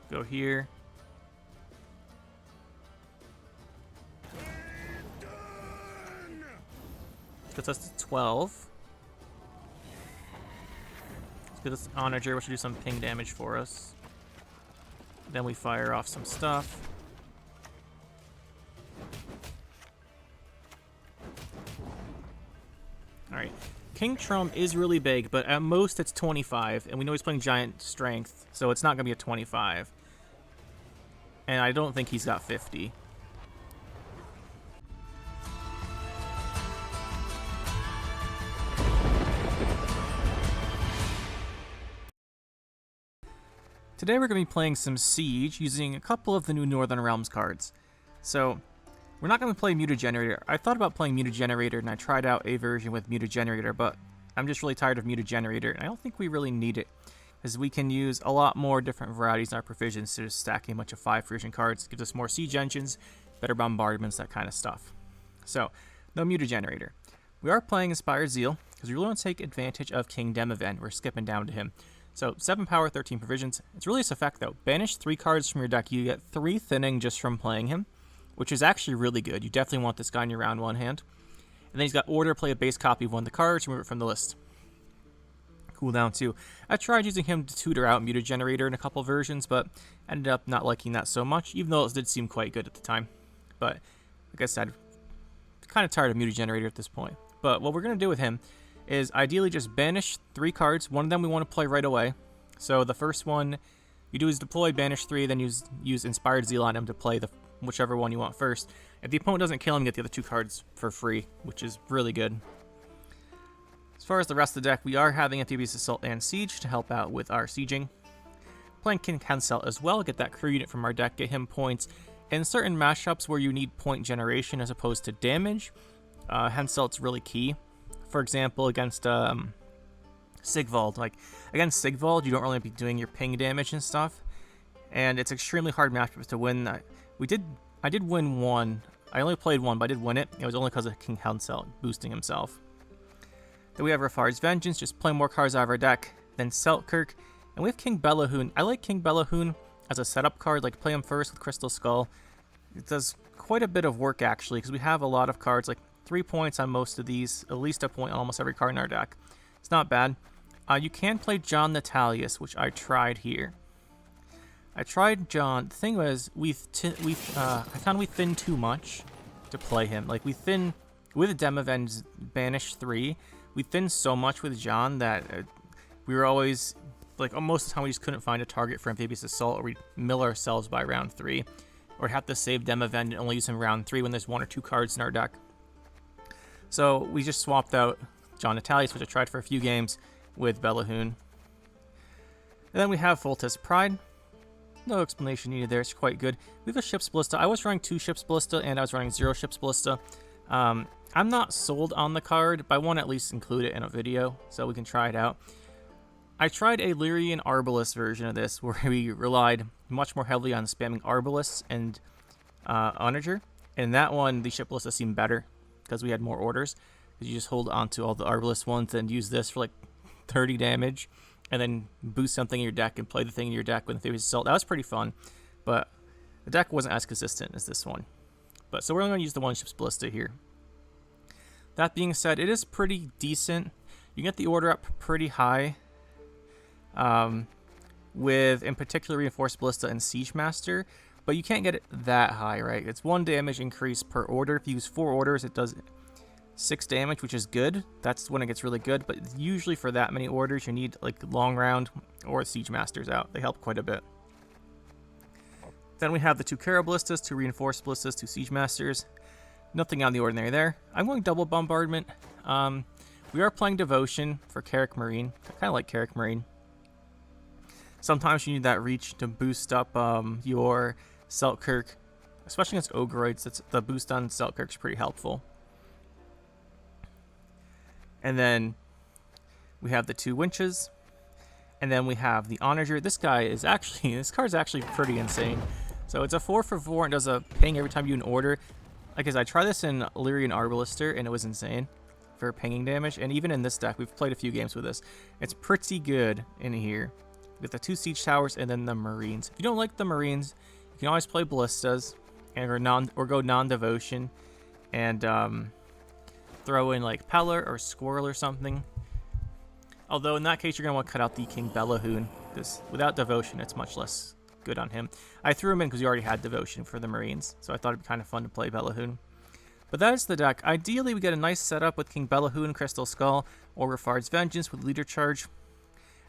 Go here. Gets us to 12. Let's get this Onager, which should do some ping damage for us. Then we fire off some stuff. Alright. King Trump is really big, but at most it's 25, and we know he's playing Giant Strength, so it's not going to be a 25. And I don't think he's got 50. Today we're going to be playing some Siege using a couple of the new Northern Realms cards. So, we're not going to play Mutagenerator. I thought about playing Mutagenerator, and I tried out a version with Mutagenerator, but I'm just really tired of Mutagenerator, and I don't think we really need it, because we can use a lot more different varieties in our provisions to just stacking a bunch of 5 fusion cards. It gives us more siege engines, better bombardments, that kind of stuff. So, no Mutagenerator. We are playing Inspired Zeal, because we really want to take advantage of King Demoven. We're skipping down to him. So, 7 power, 13 provisions. It's really this effect, though. Banish 3 cards from your deck. You get 3 thinning just from playing him, which is actually really good. You definitely want this guy in your round 1 hand. And then he's got Order, play a base copy of one of the cards, remove it from the list. Cooldown 2. I tried using him to tutor out Mutagenerator in a couple versions, but ended up not liking that so much, even though it did seem quite good at the time. But, like I said, kind of tired of Mutagenerator at this point. But what we're going to do with him is ideally just banish 3 cards. One of them we want to play right away. So the first one you do is deploy, banish 3, then use Inspired Zeal on him to play the whichever one you want first. If the opponent doesn't kill him, you get the other 2 cards for free, which is really good. As far as the rest of the deck, we are having Amphibious Assault and Siege to help out with our sieging. Playing King Henselt as well, get that crew unit from our deck, get him points. In certain matchups where you need point generation as opposed to damage, Henselt's really key. For example, against Sigvald. Like, against Sigvald, you don't really be doing your ping damage and stuff. And it's extremely hard matchups to win. I did win one. I only played one, but I did win it. It was only because of King Henselt boosting himself. Then we have Rafar's Vengeance, just play more cards out of our deck. Then Seltkirk. And we have King Bellahoon. I like King Bellahoon as a setup card. Like, play him first with Crystal Skull. It does quite a bit of work, actually, because we have a lot of cards. Like, 3 points on most of these. At least a point on almost every card in our deck. It's not bad. You can play John Natalius, which I tried here. I tried John. The thing was, I found we thinned too much to play him. Like, we thin with Demoven's Banish 3. We thinned so much with John that we were always, like, most of the time we just couldn't find a target for Amphibious Assault, or we'd mill ourselves by round 3. Or have to save Demoven and only use him round 3 when there's 1 or 2 cards in our deck. So we just swapped out John Natalius, which I tried for a few games, with Bellahoon. And then we have Foltest Pride. No explanation needed there, it's quite good. We have a Ship's Ballista. I was running 2 Ship's Ballista, and I was running 0 Ship's Ballista. I'm not sold on the card, but I want to at least include it in a video, so we can try it out. I tried a Lyrian Arbalest version of this, where we relied much more heavily on spamming Arbalists and Onager. And that one, the Ship Ballista seemed better, because we had more orders. Because you just hold on to all the Arbalest ones and use this for like 30 damage, and then boost something in your deck and play the thing in your deck with Amphibious Assault. That was pretty fun, but the deck wasn't as consistent as this one. But so we're only going to use the 1 Ship's Ballista here. That being said, it is pretty decent. You get the order up pretty high, with in particular Reinforced Ballista and Siege Master, but you can't get it that high, right? It's 1 damage increase per order. If you use 4 orders, it does 6 damage, which is good. That's when it gets really good, but usually for that many orders, you need like Long Round or Siege Masters out. They help quite a bit. Then we have the 2 Kara Ballistas, 2 Reinforced Ballistas, 2 Siege Masters. Nothing out of the ordinary there. I'm going double Bombardment. We are playing Devotion for Carrick Marine. I kind of like Carrick Marine. Sometimes you need that reach to boost up your Seltkirk, especially against Ogroids. The boost on Seltkirk is pretty helpful. And then we have the 2 Winches. And then we have the Onager. This card's actually pretty insane. So it's a 4 for 4 and does a ping every time you do an order. Like, I tried this in Lyrian Arbalister and it was insane for pinging damage. And even in this deck, we've played a few games with this. It's pretty good in here. with the 2 siege towers and then the marines. If you don't like the marines, you can always play ballistas or go non-devotion and throw in like Peller or Squirrel or something. Although in that case, you're going to want to cut out the King Bellahoon, because without devotion, it's much less good on him. I threw him in because you already had devotion for the marines, so I thought it'd be kind of fun to play Bellahoon. But that is the deck. Ideally, we get a nice setup with King Bellahoon, Crystal Skull, or Rafard's Vengeance with Leader Charge. And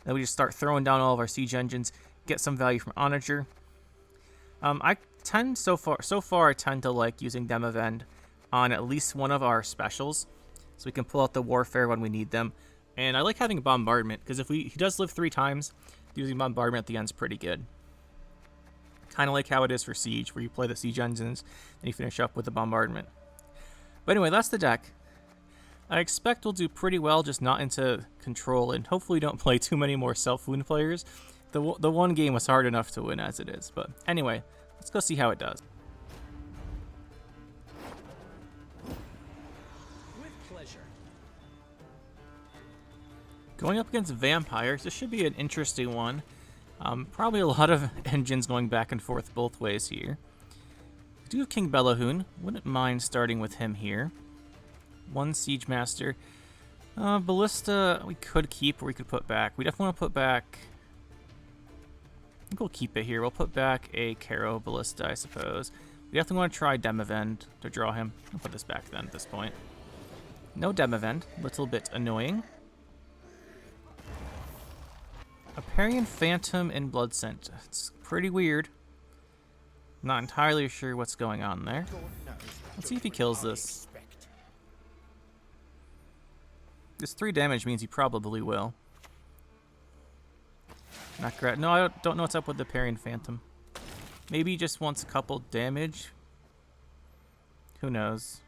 then we just start throwing down all of our siege engines, get some value from Onager. I tend so far I tend to like using Demavend on at least one of our specials, so we can pull out the Warfare when we need them. And I like having Bombardment, because if he does live 3 times, using Bombardment at the end is pretty good. Kind of like how it is for Siege, where you play the Siege engines, and you finish up with the Bombardment. But anyway, that's the deck. I expect we'll do pretty well, just not into control, and hopefully don't play too many more self-wound players. The one game was hard enough to win as it is, but anyway, let's go see how it does. Going up against vampires, this should be an interesting one. Probably a lot of engines going back and forth both ways here. We do have King Bellahoon. Wouldn't mind starting with him here. 1 Siege Master. Ballista we could keep or we could put back. We definitely want to put back... I think we'll keep it here. We'll put back a Caro Ballista, I suppose. We definitely want to try Demavend to draw him. I'll put this back then at this point. No Demavend. Little bit annoying. Aparian Phantom and Blood Scent. It's pretty weird. Not entirely sure what's going on there. Let's see if he kills this. This 3 damage means he probably will. Not correct. No, I don't know what's up with the Aparian Phantom. Maybe he just wants a couple damage. Who knows?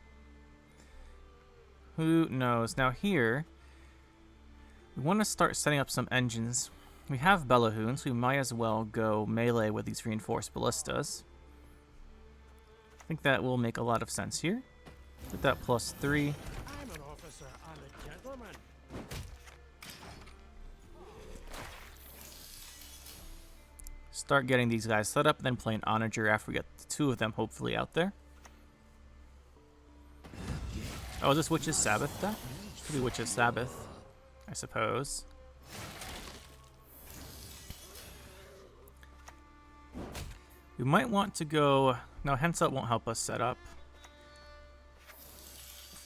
Who knows? Now here, we want to start setting up some engines. We have Bellahoon, so we might as well go melee with these reinforced ballistas. I think that will make a lot of sense here. Put that +3. I'm an officer and a gentleman. Start getting these guys set up, then play an Onager after we get the 2 of them hopefully out there. Oh, is this Witch's Sabbath deck? Should be Witch's Sabbath, I suppose. We might want to go... No, Henselt won't help us set up.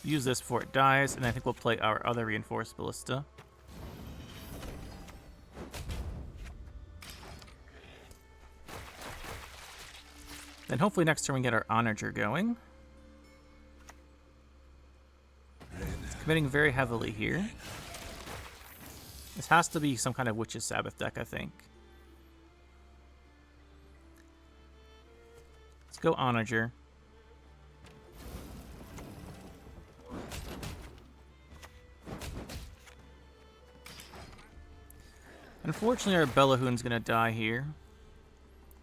Use this before it dies, and I think we'll play our other reinforced ballista. Then hopefully next turn we get our Onager going. It's committing very heavily here. This has to be some kind of Witch's Sabbath deck, I think. Let's go Onager. Unfortunately, our Bellahoon's gonna die here.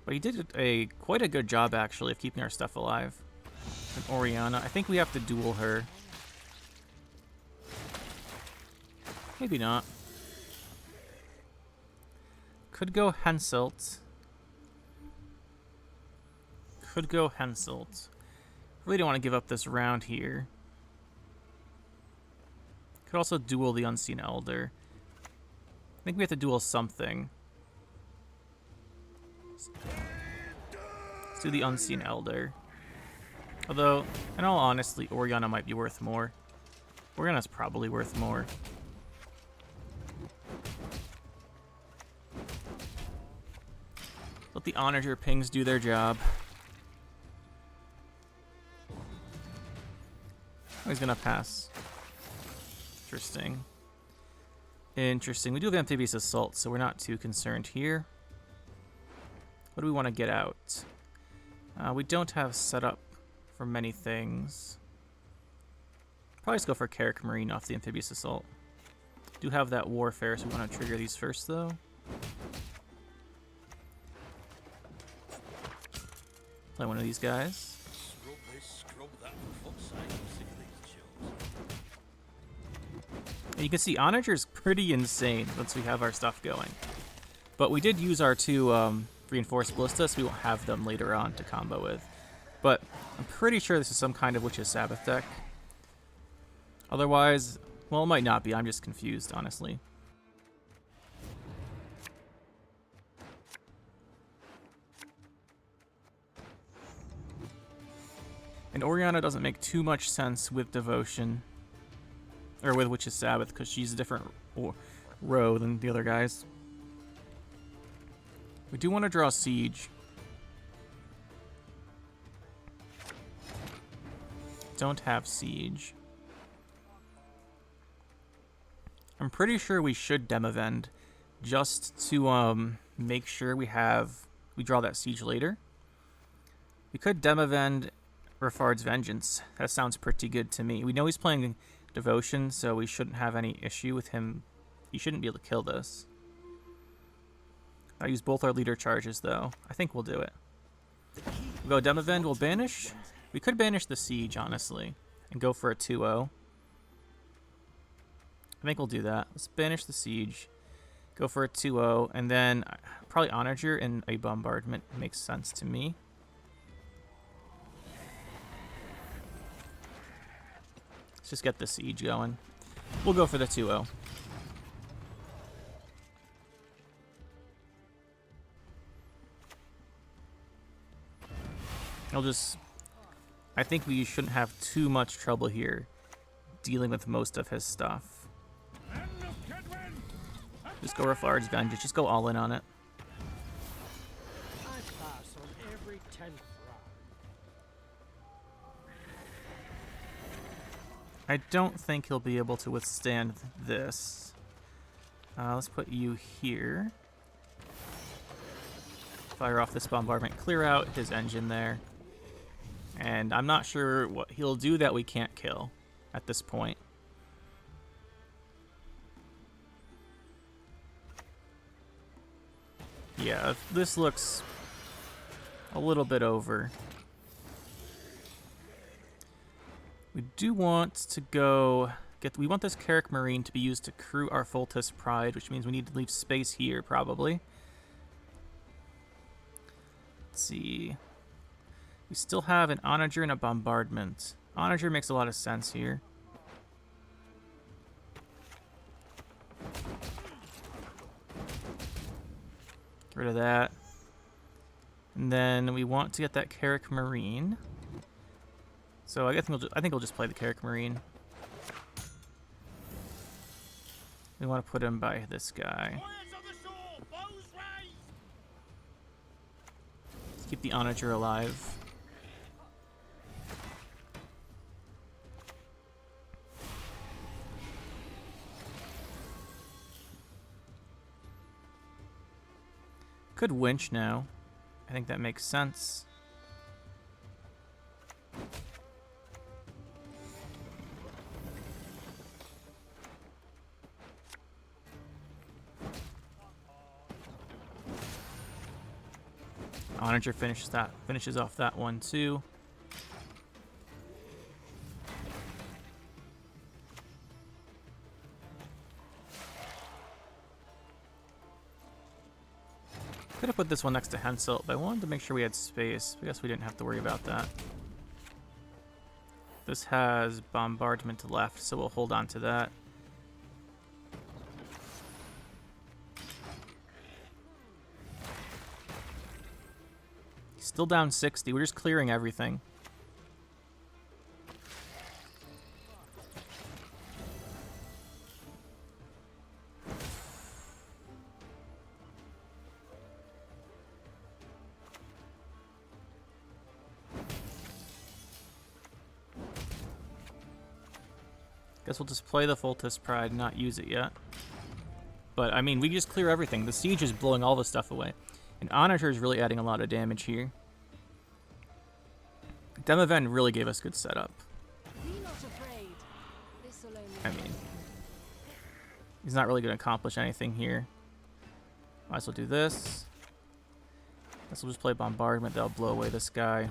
But he did quite a good job, actually, of keeping our stuff alive. And Oriana, I think we have to duel her. Maybe not. Could go Henselt. Could go Henselt. Really don't want to give up this round here. Could also duel the Unseen Elder. I think we have to duel something. Let's do the Unseen Elder. Although, in all honesty, Oriana might be worth more. Oriana's probably worth more. Let the Onager pings do their job. Oh, he's gonna pass. Interesting. Interesting. We do have Amphibious Assault, so we're not too concerned here. What do we want to get out? We don't have setup for many things. Probably just go for Carrick Marine off the Amphibious Assault. Do have that Warfare, so we want to trigger these first, though. Play one of these guys. And you can see Onager's pretty insane once we have our stuff going. But we did use our two reinforced ballista, so we won't have them later on to combo with. But I'm pretty sure this is some kind of Witch's Sabbath deck. Otherwise, well, it might not be. I'm just confused, honestly. And Oriana doesn't make too much sense with Devotion. Or with Witch's Sabbath, because she's a different row than the other guys. We do want to draw Siege. Don't have Siege. I'm pretty sure we should Demavend just to make sure we draw that Siege later. We could Demavend Rafard's Vengeance. That sounds pretty good to me. We know he's playing Devotion, so we shouldn't have any issue with him. He shouldn't be able to kill this. I use both our leader charges, though. I think we'll do it. We'll go Demavend, we'll banish. We could banish the Siege, honestly, and go for a 2-0. I think we'll do that. Let's banish the Siege, go for a 2-0, and then probably Onager in a bombardment makes sense to me. Let's just get the Siege going. We'll go for the 2-0. I think we shouldn't have too much trouble here dealing with most of his stuff. Just go Rafard's Vengeance. Just go all in on it. I pass on every 10th round. I don't think he'll be able to withstand this. Let's put you here. Fire off this bombardment. Clear out his engine there. And I'm not sure what he'll do that we can't kill at this point. Yeah, this looks a little bit over. We do want to go we want this Carrick Marine to be used to crew our Foltest Pride, which means we need to leave space here probably. Let's see. We still have an Onager and a Bombardment. Onager makes a lot of sense here. Get rid of that. And then we want to get that Carrick Marine. So I think we'll just play the Carrick Marine. We want to put him by this guy. Let's keep the Onager alive. Could winch now. I think that makes sense. Onager finishes off that one too. Could have put this one next to Henselt, but I wanted to make sure we had space. I guess we didn't have to worry about that. This has bombardment left, so we'll hold on to that. Still down 60. We're just clearing everything. Guess we'll just play the Foltest Pride, not use it yet. But, I mean, we just clear everything. The Siege is blowing all the stuff away. And Onager is really adding a lot of damage here. Demavend really gave us good setup. I mean, he's not really going to accomplish anything here. Might as well do this. Guess we'll just play Bombardment. That'll blow away this guy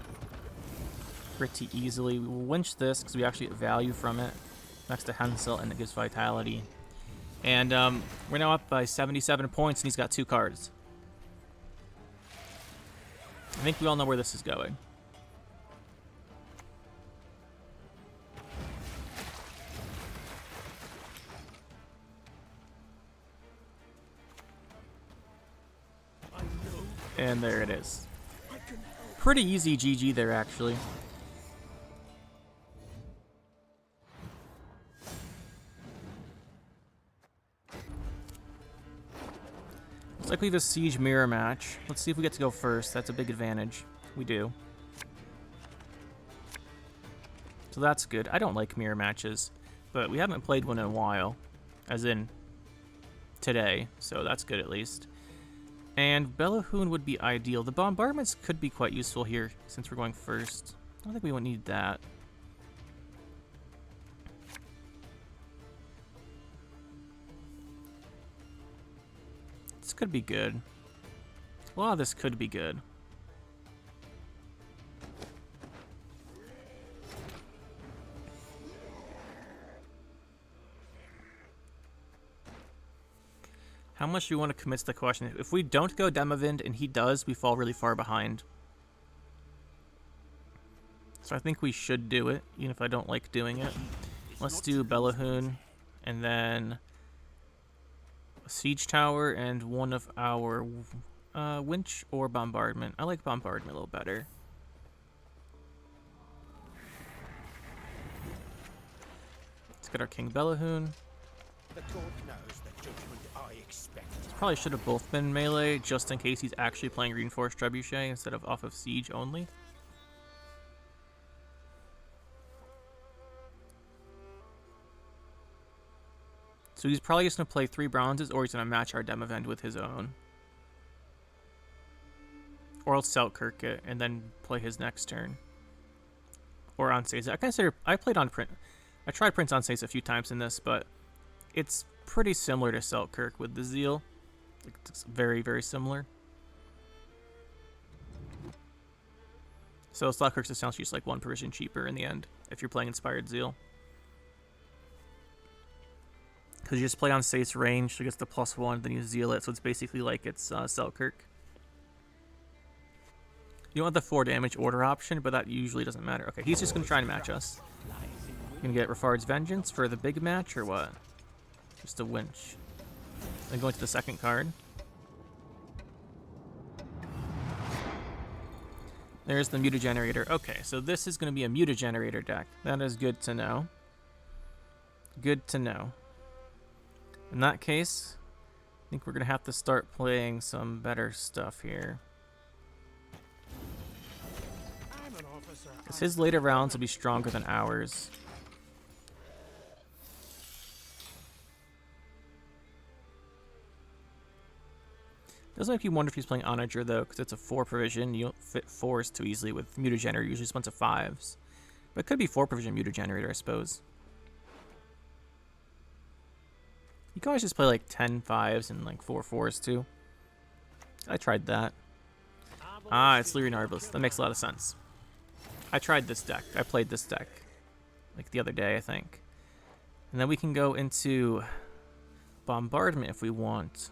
pretty easily. We'll winch this because we actually get value from it next to Henselt, and it gives Vitality. And we're now up by 77 points, and he's got 2 cards. I think we all know where this is going. And there it is. Pretty easy GG there, actually. Looks like we have a siege mirror match. Let's see if we get to go first. That's a big advantage. We do. So that's good. I don't like mirror matches, but we haven't played one in a while, as in today, so that's good at least. And Bellahoon would be ideal. The bombardments could be quite useful here since we're going first. I don't think we won't need that. This could be good. A lot of this could be good. How much do you want to commit to the question? If we don't go Demovind and he does, we fall really far behind. So I think we should do it, even if I don't like doing it. Let's do Bellahoon, and then a Siege Tower, and one of our Winch or Bombardment. I like Bombardment a little better. Let's get our King Bellahoon. The court knows the judgment I expect. Probably should have both been melee, just in case he's actually playing Reinforced Trebuchet instead of off of Siege only. So he's probably just going to play 3 bronzes, or he's going to match our Demovind with his own. Or else Selkirk it, and then play his next turn. Or Anseis. I played on Prince. I tried Prince Anseis a few times in this, but it's pretty similar to Selkirk with the Zeal. It's very, very similar. So Selkirk's essentially just like 1 provision cheaper in the end, if you're playing Inspired Zeal. Because you just play on Sei's range, so it gets the +1, then you Zeal it, so it's basically like it's Selkirk. You don't have the 4 damage order option, but that usually doesn't matter. Okay, he's just going to try and match us. Gonna get Rafard's Vengeance for the big match, or what? Just a Winch. Then going to the second card. There's the Mutagenerator. Okay, so this is going to be a Mutagenerator deck. That is good to know. Good to know. In that case, I think we're going to have to start playing some better stuff here. Because his later rounds will be stronger than ours. Does make you wonder if he's playing Onager, though, because it's a 4 provision. You don't fit 4s too easily with Mutagenerator. Usually just a bunch of 5s. But it could be 4 provision Mutagenerator, I suppose. You can always just play like 10 5s and like 4 4s too. I tried that. Ah, it's Lyrian Arbalest. That makes a lot of sense. I tried this deck. I played this deck like the other day, I think. And then we can go into Bombardment if we want.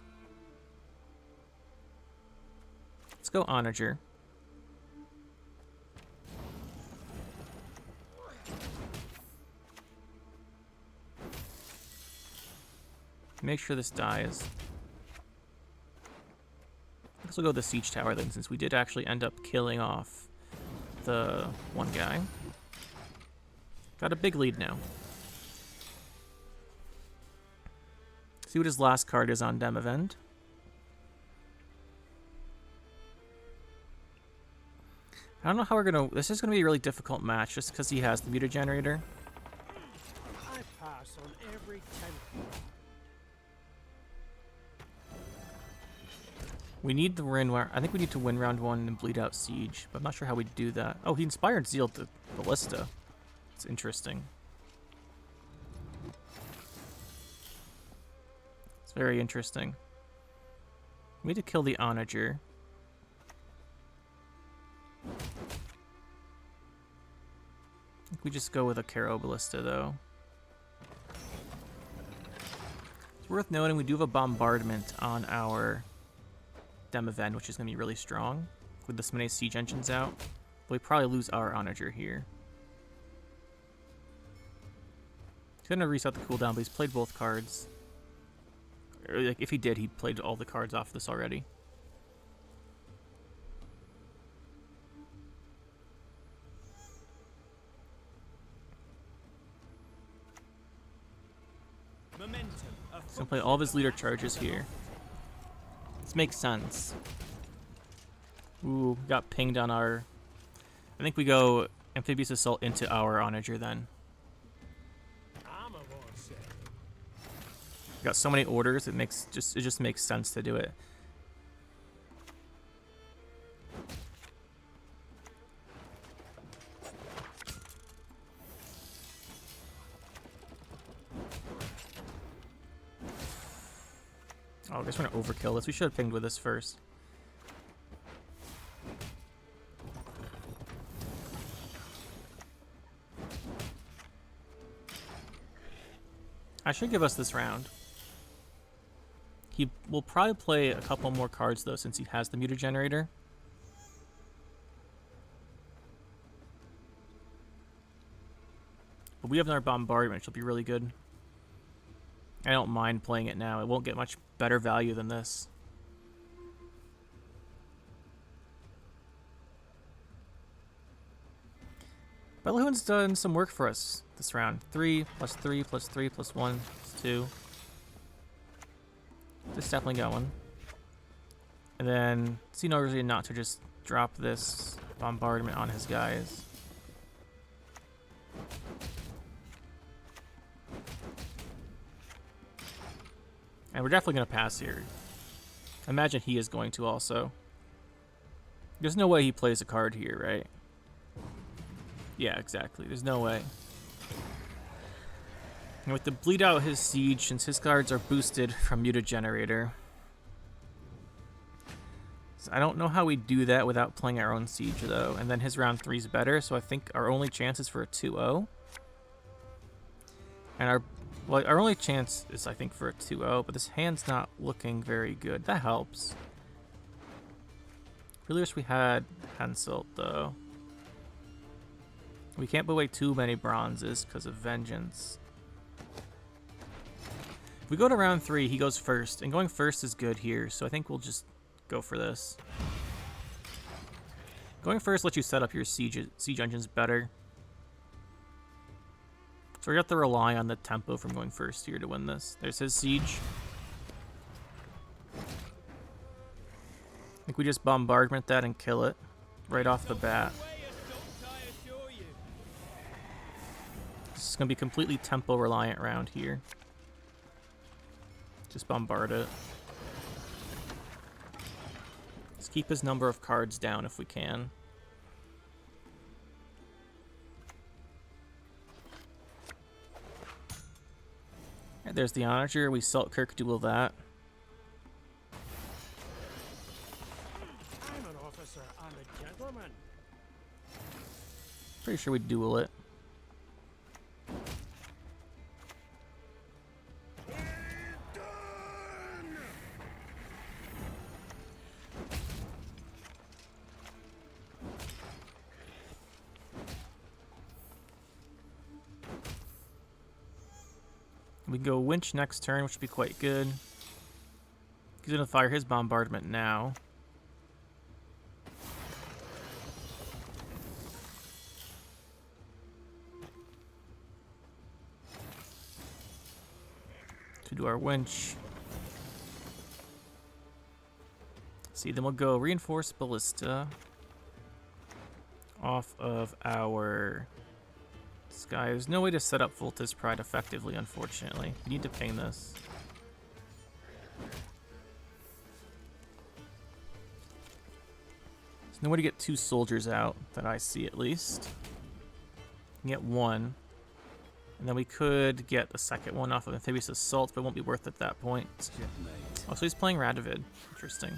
Let's go Onager. Make sure this dies. I guess we'll go the Siege Tower then, since we did actually end up killing off the one guy. Got a big lead now. See what his last card is on Demovind. I don't know how we're gonna. This is gonna be a really difficult match just because he has the Mutagenerator. I pass on every 10. We need the win. I think we need to win round 1 and bleed out Siege, but I'm not sure how we do that. Oh, he inspired Zeal to Ballista. It's interesting. It's very interesting. We need to kill the Onager. I think we just go with a Caro Ballista, though. Worth noting, we do have a bombardment on our Demavend, which is going to be really strong with this many siege engines out. But we probably lose our Onager here. He's going to reset the cooldown, but he's played both cards. Or, like, if he did, he played all the cards off this already. He's going to play all of his leader charges here. This makes sense. Ooh, got pinged on our... I think we go Amphibious Assault into our Onager then. Got so many orders, it just makes sense to do it. Oh, I guess we're gonna overkill this. We should have pinged with this first. I should give us this round. He will probably play a couple more cards though, since he has the Mutagenerator. But we have another bombardment, which will be really good. I don't mind playing it now. It won't get much better value than this. Bellahun's done some work for us this round. 3 plus 3 plus 3 plus 1 plus 2. This is definitely going. And then see no reason not to just drop this bombardment on his guys. And we're definitely going to pass here. I imagine he is going to also. There's no way he plays a card here, right? Yeah, exactly. There's no way. And with the bleed out his siege, since his cards are boosted from Mutagenerator. So I don't know how we do that without playing our own siege though. And then his round 3 is better, so I think our only chance is for a 2-0. And our only chance is, I think, for a 2-0, but this hand's not looking very good. That helps. Really wish we had Henselt, though. We can't put away too many bronzes because of Vengeance. If we go to round 3, he goes first, and going first is good here, so I think we'll just go for this. Going first lets you set up your siege engines better. So we have to rely on the tempo from going first here to win this. There's his siege. I think we just bombardment that and kill it right off the bat. This is going to be completely tempo reliant round here. Just bombard it. Let's keep his number of cards down if we can. Right, there's the Onager. We Saltkirk duel that. I'm an officer and a gentleman. Pretty sure we duel it. We can go winch next turn, which would be quite good. He's gonna fire his bombardment now. To do our winch. See, then we'll go reinforced ballista off of our Sky. There's no way to set up Volta's Pride effectively, unfortunately. We need to ping this. There's no way to get 2 soldiers out, that I see at least. We can get 1. And then we could get the second one off of Amphibious Assault, but it won't be worth it at that point. Oh, so he's playing Radovid. Interesting.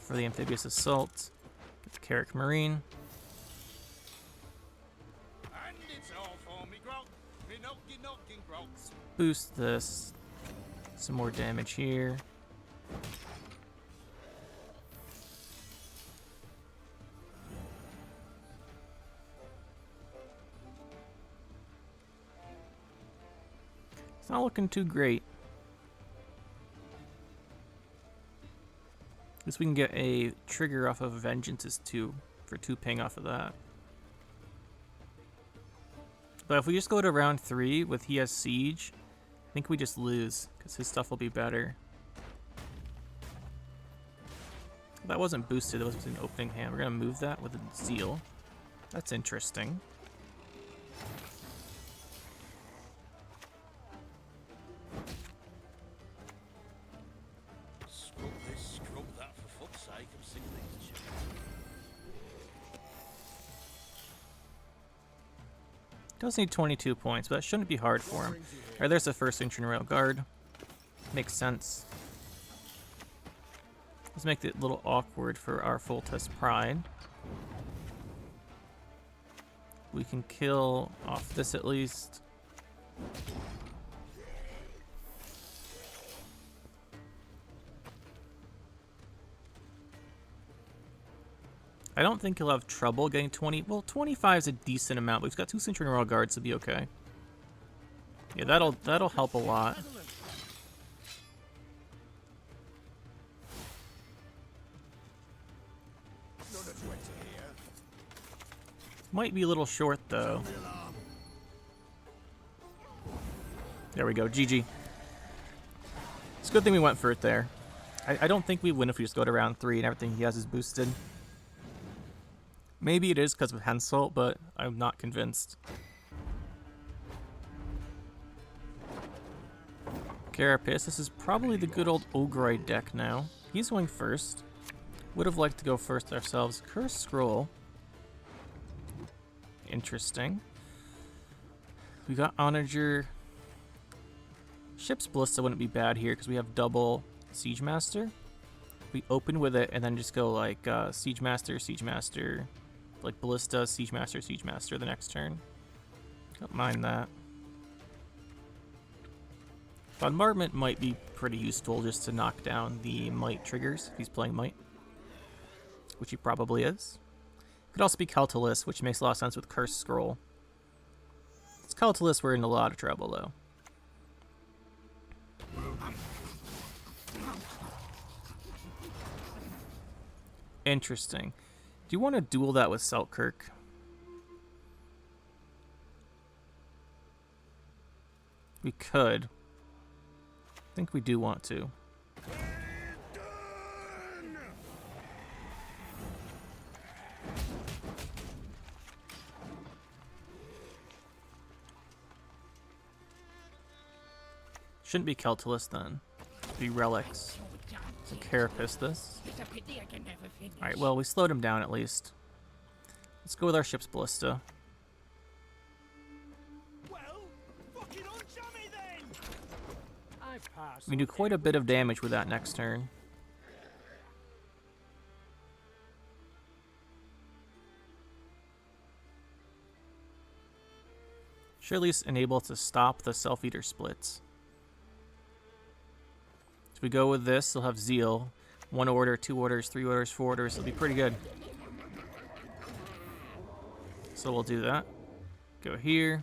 for the amphibious assault. Get the Carrick Marine. And it's all for me grog. Me knocking grog. Boost this. Some more damage here. It's not looking too great. At least we can get a trigger off of Vengeance's 2 for 2 ping off of that. But if we just go to round 3 with he has Siege, I think we just lose because his stuff will be better. That wasn't boosted, it was an opening hand. We're going to move that with a Zeal. That's interesting. Scrub this, scrub that, for fuck's sake, I'm sick of these children. Does need 22 points, but that shouldn't be hard for him. Alright, there's the first Ancient Royal Guard. Makes sense. Let's make it a little awkward for our full test Pride. We can kill off this at least. I don't think he'll have trouble getting 20. Well, 25 is a decent amount, but he's got 2 Centurion Royal Guards to be okay. Yeah, that'll help a lot. None of you enter here. Might be a little short though. There we go, GG. It's a good thing we went for it there. I don't think we win if we just go to round 3 and everything he has is boosted. Maybe it is because of Henselt, but I'm not convinced. Carapace, this is probably the good old Ogroid deck now. He's going first. Would have liked to go first ourselves. Cursed Scroll. Interesting. We got Onager. Ship's Ballista wouldn't be bad here because we have double Siege Master. We open with it and then just go like Siege Master, Siege Master, like Ballista, Siege Master, Siege Master the next turn. Don't mind that. Bombardment might be pretty useful just to knock down the Might triggers if he's playing Might, which he probably is. Could also be Keltalis, which makes a lot of sense with Cursed Scroll. It's Keltalis, we're in a lot of trouble though. Interesting. Do you want to duel that with Selkirk? We could. I think we do want to. Shouldn't be Keltalis then. It'd be Relicts. So Carapace this. Alright, well, we slowed him down at least. Let's go with our Ship's Ballista. Well, fucking on me then. I pass. We can do quite a bit of damage with that next turn. Should at least enable to stop the Self-Eater splits. If we go with this, they'll have Zeal. 1 order, 2 orders, 3 orders, 4 orders. It'll be pretty good. So we'll do that. Go here.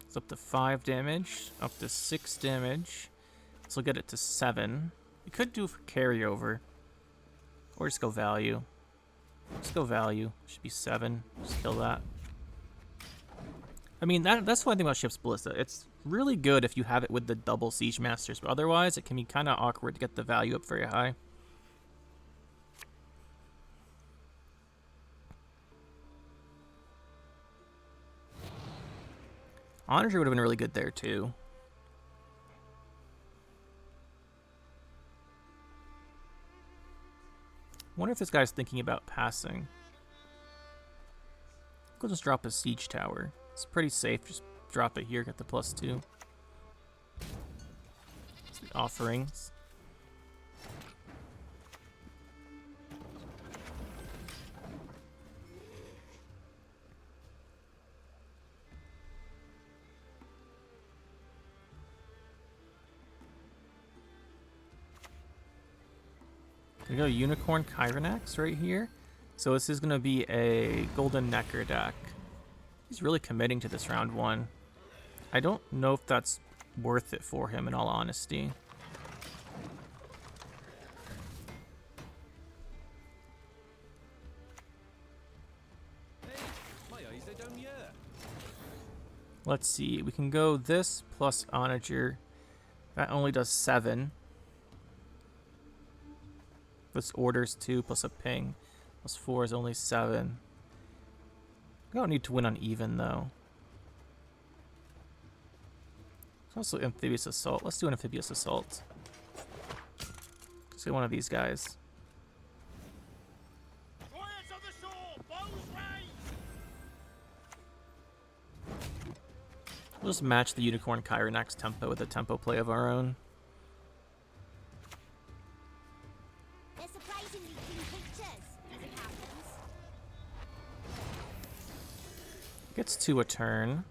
It's up to 5 damage, up to 6 damage. So we'll get it to 7. We could do for carryover. Or just go value. Just go value. Should be 7. Just kill that. I mean, that's one thing about Ship's Ballista. It's really good if you have it with the double Siege Masters, but otherwise it can be kind of awkward to get the value up very high. Onager would have been really good there too. Wonder if this guy's thinking about passing. We'll just drop a Siege Tower. It's pretty safe. Just drop it here, get the +2. offerings. We go Unicorn Kyrenax right here. So this is going to be a Golden Necker deck. He's really committing to this round 1. I don't know if that's worth it for him, in all honesty. Hey, my eyes are down here. Let's see. We can go this plus Onager. That only does 7. This orders 2 plus a ping. Plus 4 is only 7. We don't need to win on even, though. There's also Amphibious Assault. Let's do an Amphibious Assault. Let's get one of these guys. Warriors of the shore, bows raised! We'll just match the Unicorn Kyrenax tempo with a tempo play of our own. They're surprisingly clean pictures, as it happens. Gets 2 a turn.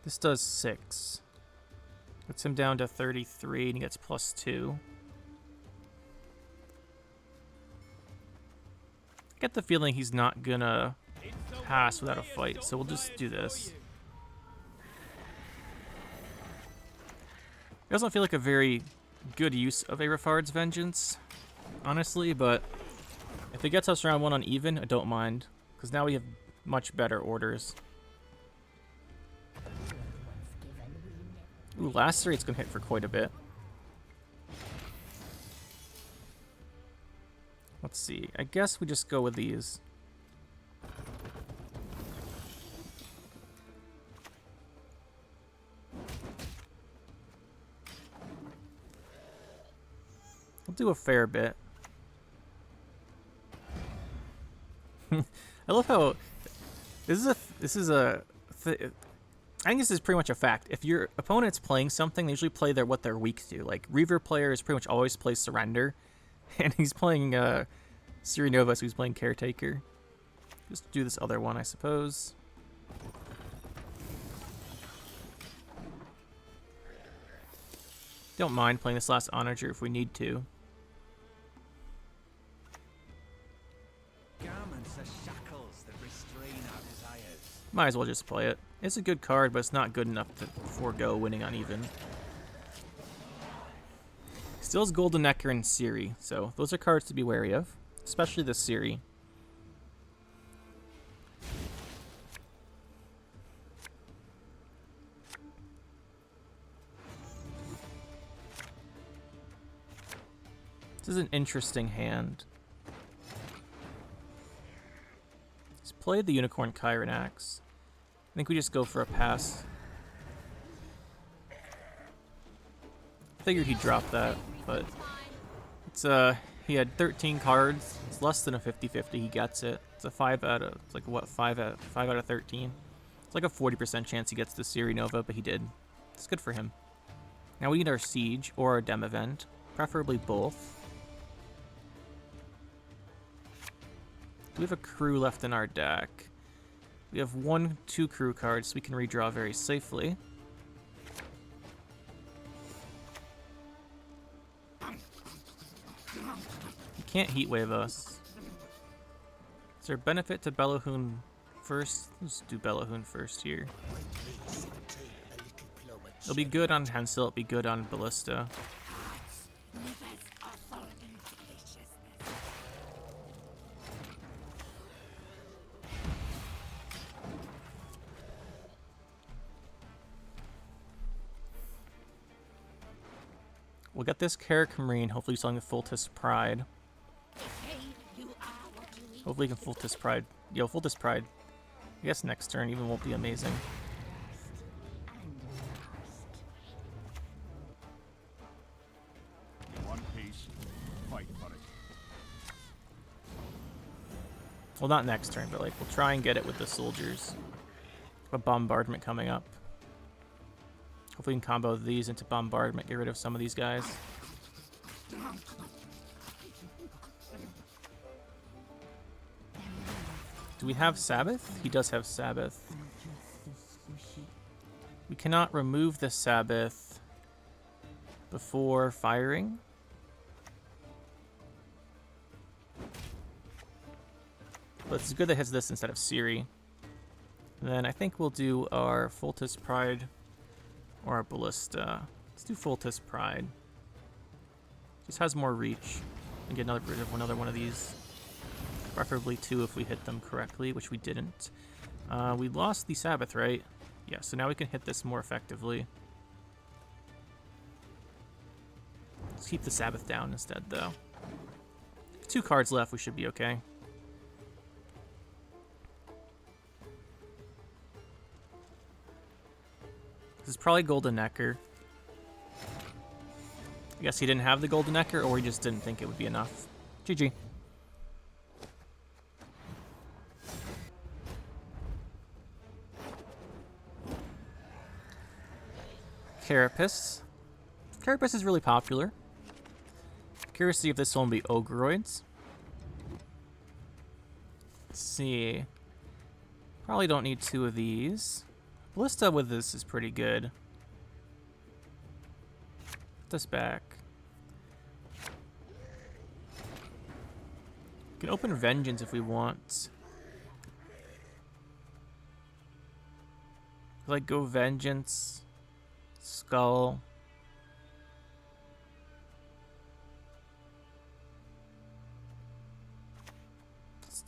This does 6. Gets him down to 33 and he gets plus 2. Get the feeling he's not gonna pass without a fight, so we'll just do this. It doesn't feel like a very good use of Arifard's Vengeance, honestly, but if it gets us round 1 on even, I don't mind, because now we have much better orders. Ooh, Lacerate's gonna hit for quite a bit. Let's see. I guess we just go with these. We'll do a fair bit. I love how I think this is pretty much a fact. If your opponent's playing something, they usually play what they're weak to. Like, Reaver players pretty much always play Surrender. And he's playing Siri Nova, so he's playing Caretaker. Just do this other one, I suppose. Don't mind playing this last Onager if we need to. Garments are shackles that restrain our desires. Might as well just play it. It's a good card, but it's not good enough to forego winning on even. Still has Golden Necker and Siri, so those are cards to be wary of, especially the Siri. This is an interesting hand. He's played the Unicorn Kyrenax. I think we just go for a pass. Figured he'd drop that, but it's he had 13 cards. It's less than a 50-50. He gets it. It's a 5 out of it's like what 5 out of 13. It's like a 40% chance he gets the Siri Nova, but he did. It's good for him. Now we need our Siege or our Dem Event, preferably both. We have a crew left in our deck. We have 2 crew cards, so we can redraw very safely. You can't heatwave us. Is there benefit to Bellahoon first? Let's do Bellahoon first here. It'll be good on Hensil, it'll be good on Ballista. We'll get this Carrick Marine, hopefully selling the Fultis Pride. Hopefully we can Fultis Pride. Yo, Fultis Pride. I guess next turn even won't be amazing. One piece, fight for it. Well, not next turn, but like we'll try and get it with the soldiers. A bombardment coming up. Hopefully we can combo these into bombardment, get rid of some of these guys. Do we have Sabbath? He does have Sabbath. We cannot remove the Sabbath before firing. But it's good that it hits this instead of Siri. And then I think we'll do our Fultus Pride or our Ballista. Let's do Fultus Pride. Just has more reach. And get another one of these. Preferably 2 if we hit them correctly, which we didn't. We lost the Sabbath, right? Yeah, so now we can hit this more effectively. Let's keep the Sabbath down instead, though. 2 cards left, we should be okay. This is probably Golden Necker. I guess he didn't have the Golden Necker, or he just didn't think it would be enough. GG. Carapace. Carapace is really popular. Curious to see if this one will be Ogroids. Let's see. Probably don't need 2 of these. Ballista with this is pretty good. Put this back. We can open Vengeance if we want. Like, go Vengeance. Skull.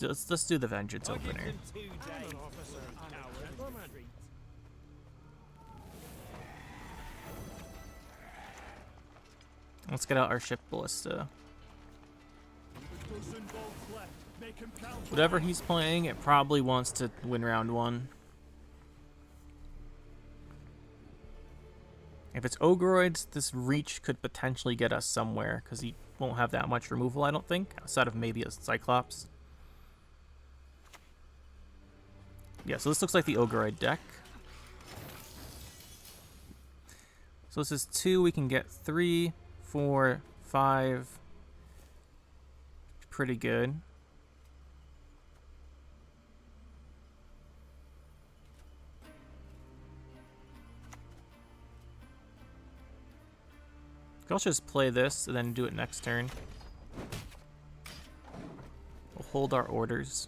Let's do the Vengeance opener. Let's get out our ship Ballista. Whatever he's playing, it probably wants to win round 1. If it's Ogroids, this reach could potentially get us somewhere, because he won't have that much removal, I don't think, outside of maybe a Cyclops. Yeah, so this looks like the Ogroid deck. So this is 2, we can get 3, 4, 5. Pretty good. I'll just play this and then do it next turn. We'll hold our orders.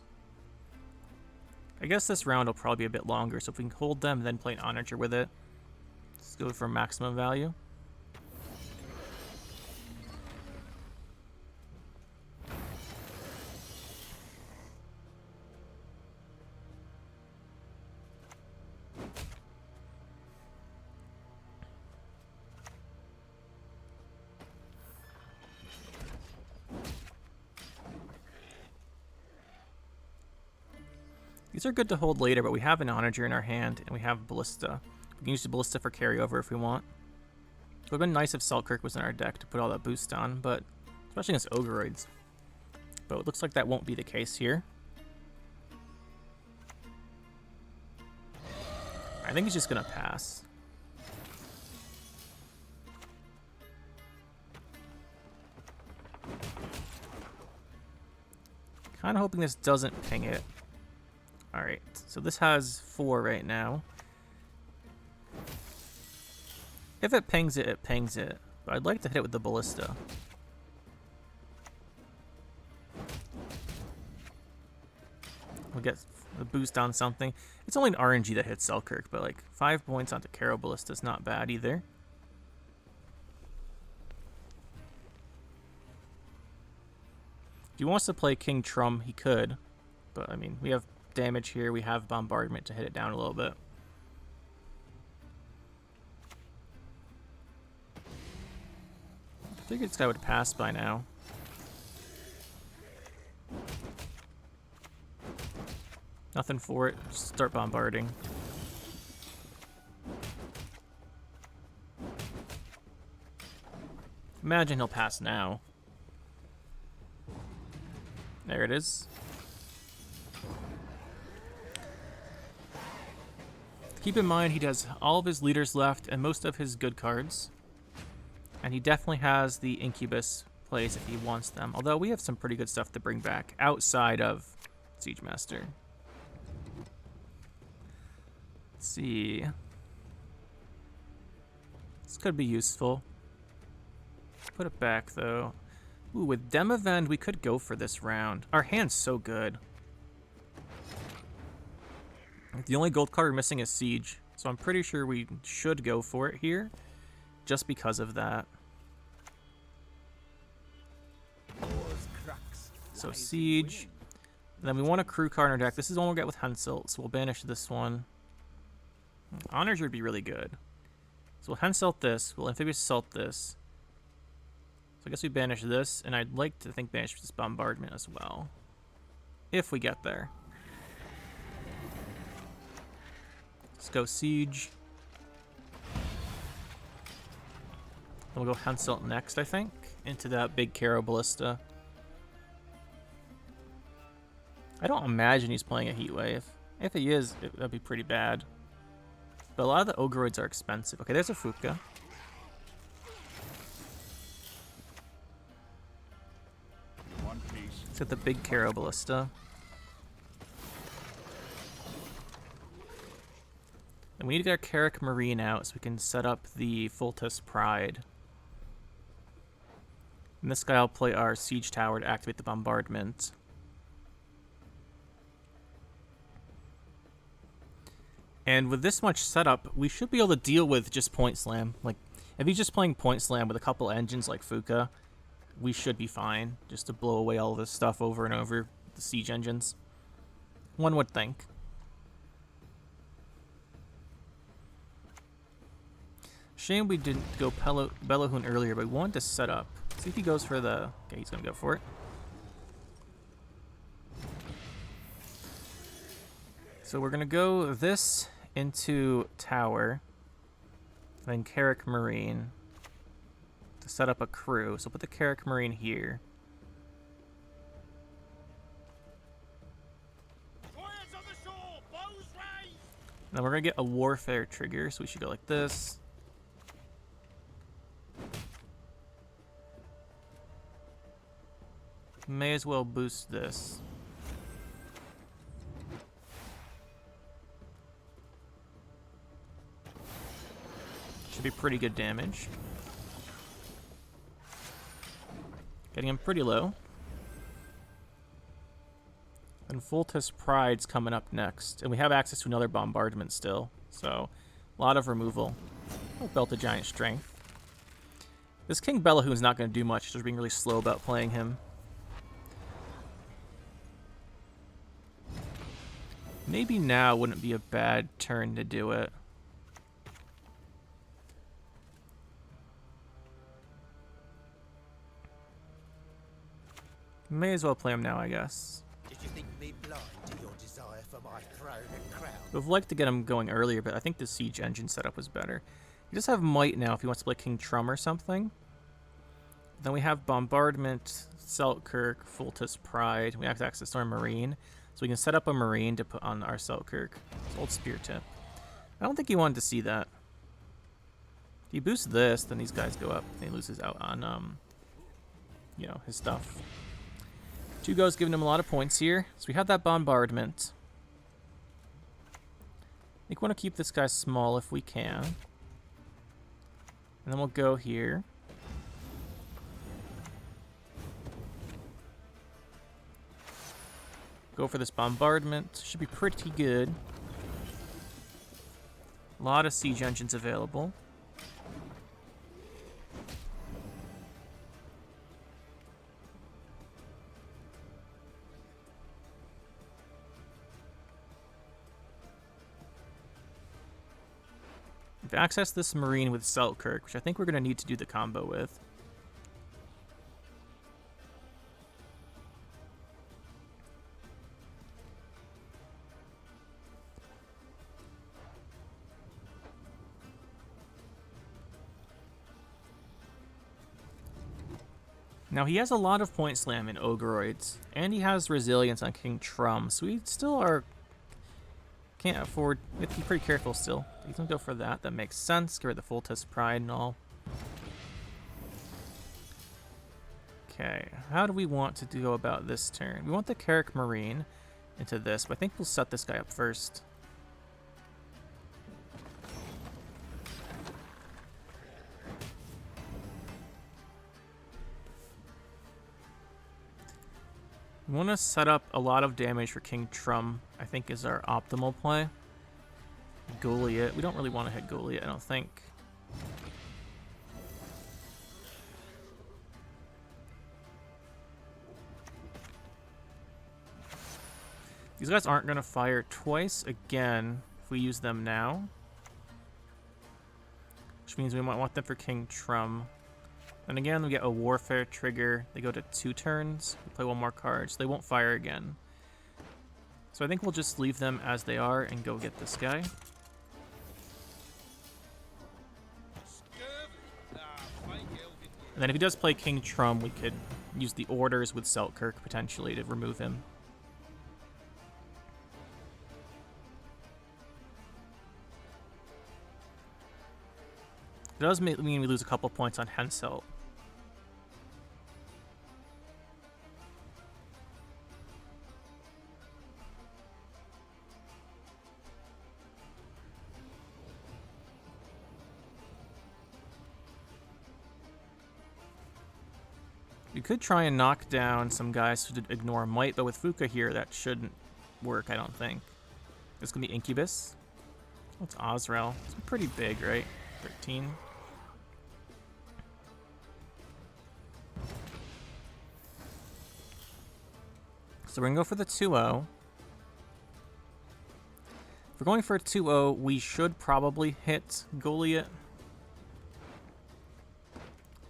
I guess this round will probably be a bit longer, so if we can hold them and then play an Onager with it. Let's go for maximum value. These are good to hold later, but we have an Onager in our hand, and we have Ballista. We can use the Ballista for carryover if we want. It would have been nice if Selkirk was in our deck to put all that boost on, but especially against Ogroids. But it looks like that won't be the case here. I think he's just going to pass. Kind of hoping this doesn't ping it. Alright, so this has 4 right now. If it pings it, it pings it. But I'd like to hit it with the Ballista. We'll get the boost on something. It's only an RNG that hits Selkirk, but like 5 points onto Caro Ballista is not bad either. If he wants to play King Trum, he could. But I mean, we have damage here, we have bombardment to hit it down a little bit. I figured this guy would pass by now. Nothing for it, just start bombarding. Imagine he'll pass now. There it is. Keep in mind he has all of his leaders left and most of his good cards. And he definitely has the Incubus plays if he wants them. Although we have some pretty good stuff to bring back outside of Siege Master. Let's see. This could be useful. Put it back though. Ooh, with Demavend we could go for this round. Our hand's so good. The only gold card we're missing is Siege, so I'm pretty sure we should go for it here, just because of that. So Siege. And then we want a crew card in our deck. This is the one we'll get with Henselt, so we'll banish this one. Honors would be really good. So we'll Henselt this, we'll Amphibious Assault this. So I guess we banish this, and I'd like to think banish this Bombardment as well. If we get there. Let's go Siege. Then we'll go Henselt next, I think, into that big Caro Ballista. I don't imagine he's playing a Heat Wave. If he is, that'd be pretty bad. But a lot of the Ogroids are expensive. Okay, there's a Fuka. Let's get the big Caro Ballista. And we need to get our Carrick Marine out so we can set up the Fultus Pride. And this guy will play our Siege Tower to activate the Bombardment. And with this much setup, we should be able to deal with just Point Slam. Like, if he's just playing Point Slam with a couple engines like Fuka, we should be fine. Just to blow away all this stuff over and over, the siege engines. One would think. Shame we didn't go Bellahoon earlier, but we wanted to set up. See if he goes for the... Okay, he's going to go for it. So we're going to go this into Tower, then Carrick Marine to set up a crew. So put the Carrick Marine here. And then we're going to get a Warfare trigger, so we should go like this. May as well boost this. Should be pretty good damage. Getting him pretty low. And Fultus Pride's coming up next. And we have access to another Bombardment still. So, a lot of removal. Oh, Belt of Giant Strength. This King Bellahoon's not going to do much. Just being really slow about playing him. Maybe now wouldn't be a bad turn to do it. May as well play him now, I guess. Did you think me blind to your desire for my throne and crown? Would have liked to get him going earlier, but I think the siege engine setup was better. He does have might now if he wants to play King Trum or something. Then we have Bombardment, Selkirk, Fultus Pride. We have access to our Marine. So we can set up a Marine to put on our Selkirk. It's old Spear Tip. I don't think he wanted to see that. If he boosts this, then these guys go up. And he loses out on, you know, his stuff. 2 goes giving him a lot of points here. So we have that Bombardment. I think we want to keep this guy small if we can. And then we'll go here. Go for this Bombardment. Should be pretty good. A lot of siege engines available. We've accessed this Marine with Selkirk, which I think we're going to need to do the combo with. Now, he has a lot of Point Slam in Ogroids, and he has Resilience on King Trum, so we still are Can't afford... We have to be pretty careful still. He's gonna go for that. That makes sense. Get rid of the full test pride and all. Okay, how do we want to go about this turn? We want the Carrick Marine into this, but I think we'll set this guy up first. We want to set up a lot of damage for King Trum, I think is our optimal play. Goliath. We don't really want to hit Goliath, I don't think. These guys aren't going to fire twice again if we use them now. Which means we might want them for King Trum. And again, we get a Warfare trigger. They go to 2 turns. We play 1 more card, so they won't fire again. So I think we'll just leave them as they are and go get this guy. And then if he does play King Trum, we could use the orders with Selkirk potentially to remove him. It does mean we lose a couple points on Henselt. We could try and knock down some guys to ignore Might, but with Fuka here, that shouldn't work, I don't think. It's going to be Incubus. What's Osrel? It's pretty big, right? 13. So we're going to go for the 2-0. If we're going for a 2-0, we should probably hit Goliath.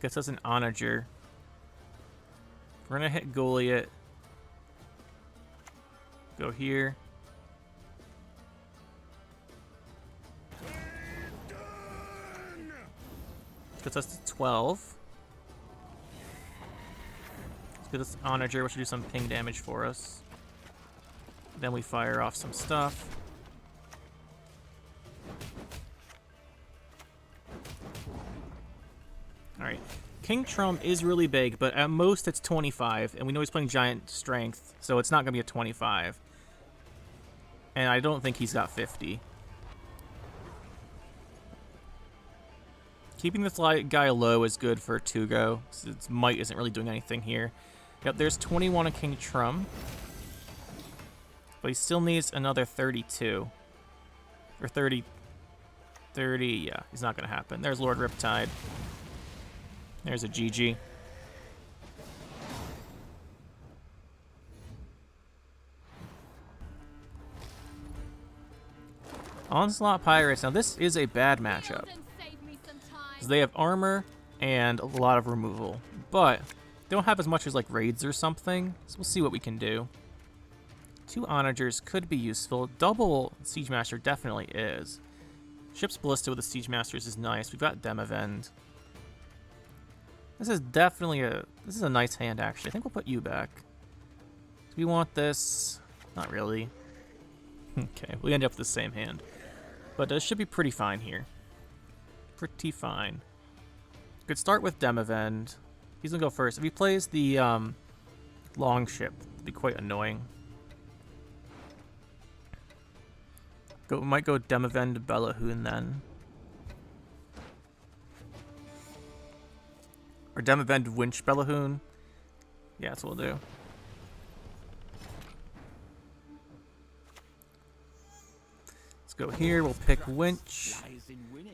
Gets us an Onager. We're going to hit Goliath. Go here. Gets us to 12. Let's get this Onager, which should do some ping damage for us. Then we fire off some stuff. Alright. King Trum is really big, but at most it's 25, and we know he's playing Giant Strength, so it's not going to be a 25. And I don't think he's got 50. Keeping this guy low is good for Tugo, since Might isn't really doing anything here. Yep, there's 21 on King Trum. But he still needs another 32. Or 30. Yeah, he's not going to happen. There's Lord Riptide. There's a GG. Onslaught Pirates. Now this is a bad matchup. They have armor and a lot of removal, but they don't have as much as like raids or something, so we'll see what we can do. 2 Onagers could be useful. Double Siege Master definitely is. Ship's Ballista with the Siege Masters is nice. We've got Demavend. This is definitely this is a nice hand actually. I think we'll put you back. Do we want this? Not really. Okay, we end up with the same hand. But it should be pretty fine here. Pretty fine. Could start with Demavend. He's gonna go first. If he plays the long ship, it'd be quite annoying. Might go Demavend to Bellahoon then. Or Demavend Winch Bellahoon. Yeah, that's what we'll do. Let's go here. We'll pick Winch.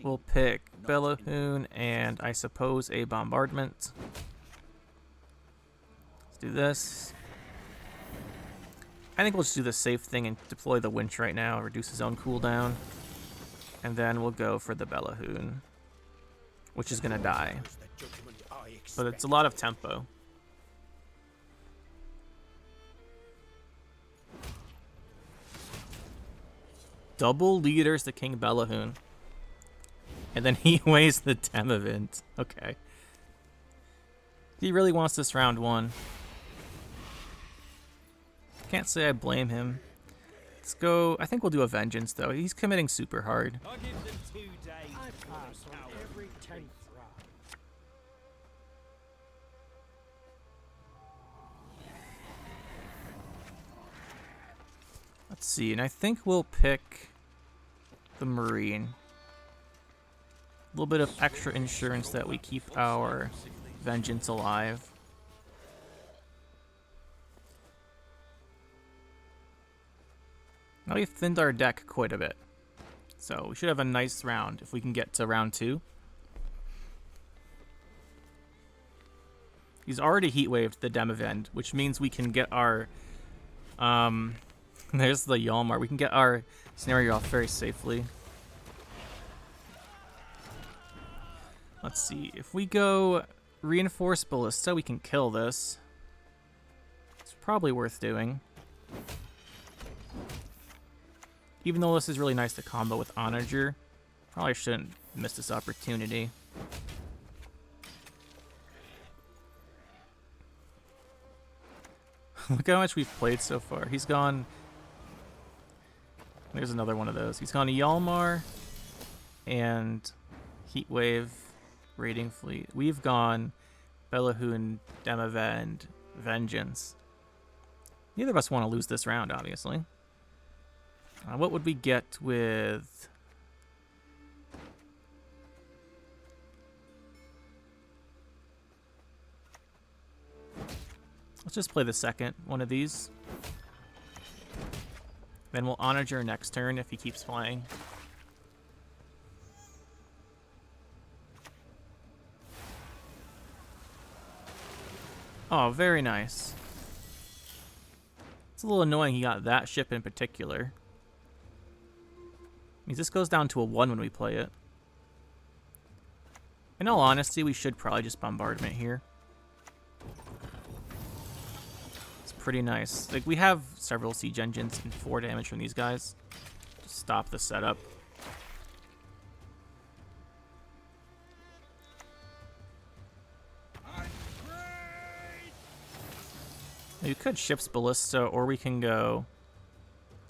We'll pick Bellahoon and I suppose a bombardment. Let's do this. I think we'll just do the safe thing and deploy the Winch right now, reduce his own cooldown. And then we'll go for the Bellahoon, which is going to die. But it's a lot of tempo. Double leaders to King Bellahoon. And then he weighs the Demavend. Okay. He really wants this round 1. Can't say I blame him. Let's go. I think we'll do a vengeance though. He's committing super hard. I'll give them 2 days. I pass on every 10th round. Let's see, and I think we'll pick the Marine. A little bit of extra insurance that we keep our vengeance alive. Now we've thinned our deck quite a bit. So we should have a nice round if we can get to round 2. He's already heatwaved the Demavend, which means we can get our... there's the Yalmar. We can get our scenario off very safely. Let's see. If we go Reinforced Ballista, we can kill this. It's probably worth doing. Even though this is really nice to combo with Onager, probably shouldn't miss this opportunity. Look how much we've played so far. He's gone... There's another one of those. He's gone Yalmar and Heatwave, Raiding Fleet. We've gone Bellahun, Demavend, Vengeance. Neither of us want to lose this round, obviously. What would we get with... Let's just play the second one of these. Then we'll Onager next turn if he keeps playing. Oh, very nice. It's a little annoying he got that ship in particular. Means this goes down to a 1 when we play it. In all honesty, we should probably just bombardment here. It's pretty nice. Like, we have several siege engines and 4 damage from these guys. Just stop the setup. We could Ship's Ballista, or we can go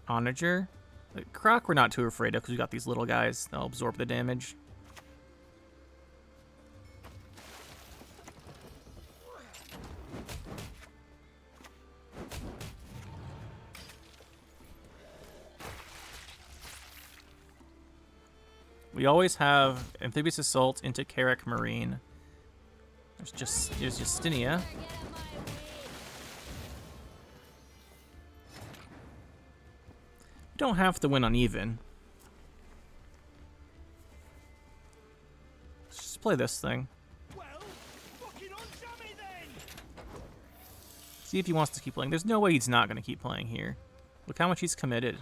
Onager. Like, Croc we're not too afraid of because we got these little guys. They'll absorb the damage. We always have Amphibious Assault into Carrack Marine. There's Justinia. Don't have to win uneven. Let's just play this thing. Well, fucking on jammy then. See if he wants to keep playing. There's no way he's not going to keep playing here. Look how much he's committed.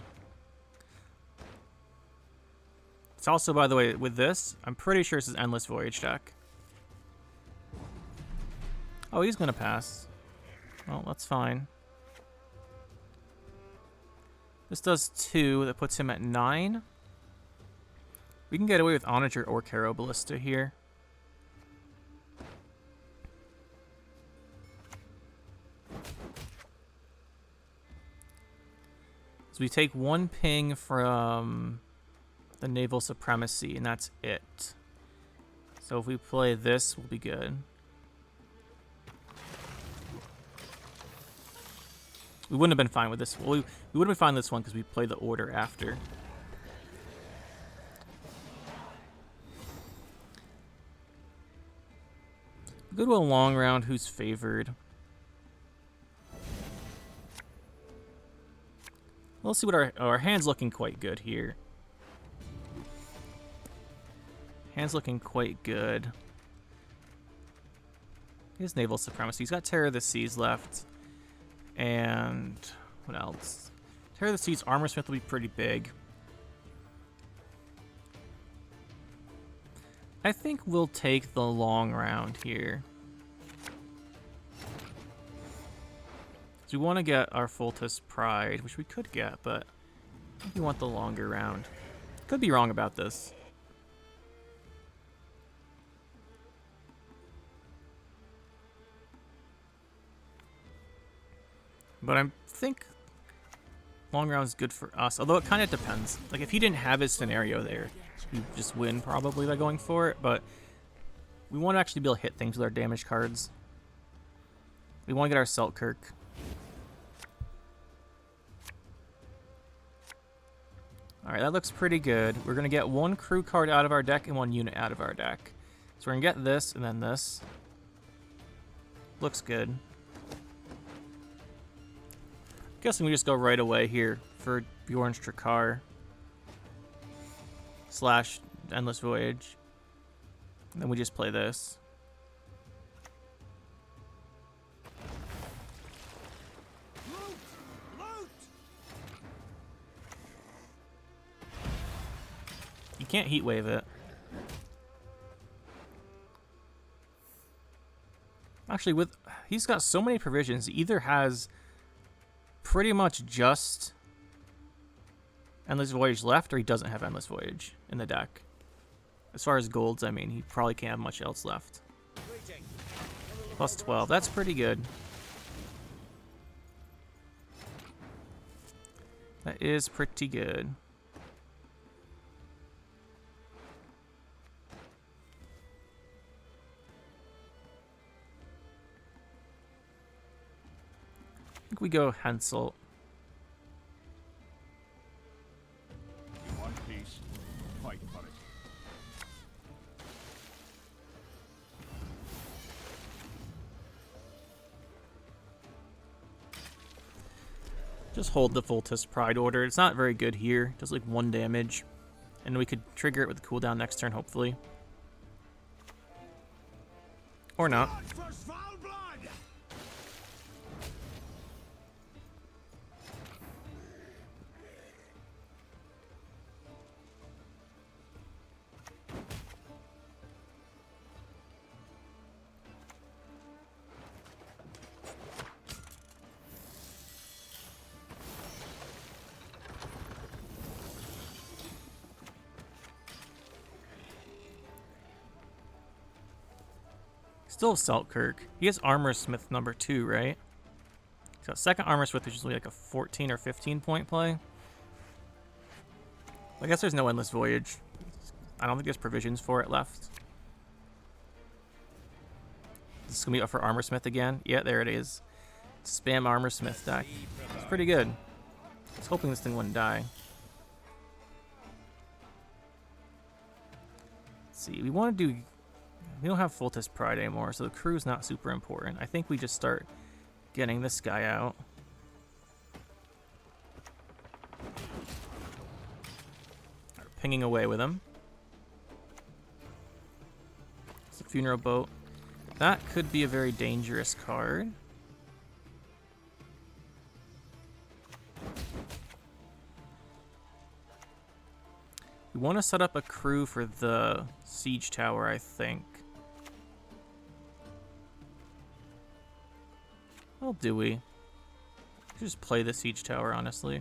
It's also, by the way, with this, I'm pretty sure this is Endless Voyage deck. Oh, he's going to pass. Well, that's fine. This does 2. That puts him at 9. We can get away with Onager or Caro Ballista here. So we take 1 ping from the Naval Supremacy, and that's it. So if we play this, we'll be good. We wouldn't have been fine with this. Well, we would have been fine with this one because we played the order after. Go to a long round. Who's favored? We'll see what our hand's looking quite good here. Hand's looking quite good. His Naval Supremacy. He's got Terror of the Seas left. And what else? Terror of the Seas Armorsmith will be pretty big. I think we'll take the long round here. So we want to get our Fultus Pride, which we could get, but I think we want the longer round. Could be wrong about this. But I think Long round's good for us, although it kind of depends. Like, if he didn't have his scenario there, he'd just win probably by going for it, but we want to actually be able to hit things with our damage cards. We want to get our Selkirk. Alright, that looks pretty good. We're going to get one crew card out of our deck and one unit out of our deck. So we're going to get this and then this. Looks good. Guessing we just go right away here for Bjorn's Drakkar / Endless Voyage. And then we just play this. You can't heat wave it. Actually, he's got so many provisions. He either has pretty much just Endless Voyage left, or he doesn't have Endless Voyage in the deck. As far as golds, I mean, he probably can't have much else left. Plus 12, that's pretty good. That is pretty good. I think we go Hensel. In one piece, fight for it. Just hold the Fultus Pride order. It's not very good here. It does like 1 damage. And we could trigger it with a cooldown next turn, hopefully. Or not. Still Selkirk. He has Armor Smith number 2, right? He's got second Armor Smith, which is like a 14 or 15 point play. I guess there's no Endless Voyage. I don't think there's provisions for it left. This is going to be up for Armor Smith again. Yeah, there it is. Spam Armor Smith deck. It's pretty good. I was hoping this thing wouldn't die. Let's see, we want to do... We don't have Fultus Pride anymore, so the crew's not super important. I think we just start getting this guy out. Pinging away with him. It's a Funeral Boat. That could be a very dangerous card. We want to set up a crew for the Siege Tower, I think. Well, do we? Just play the Siege Tower, honestly.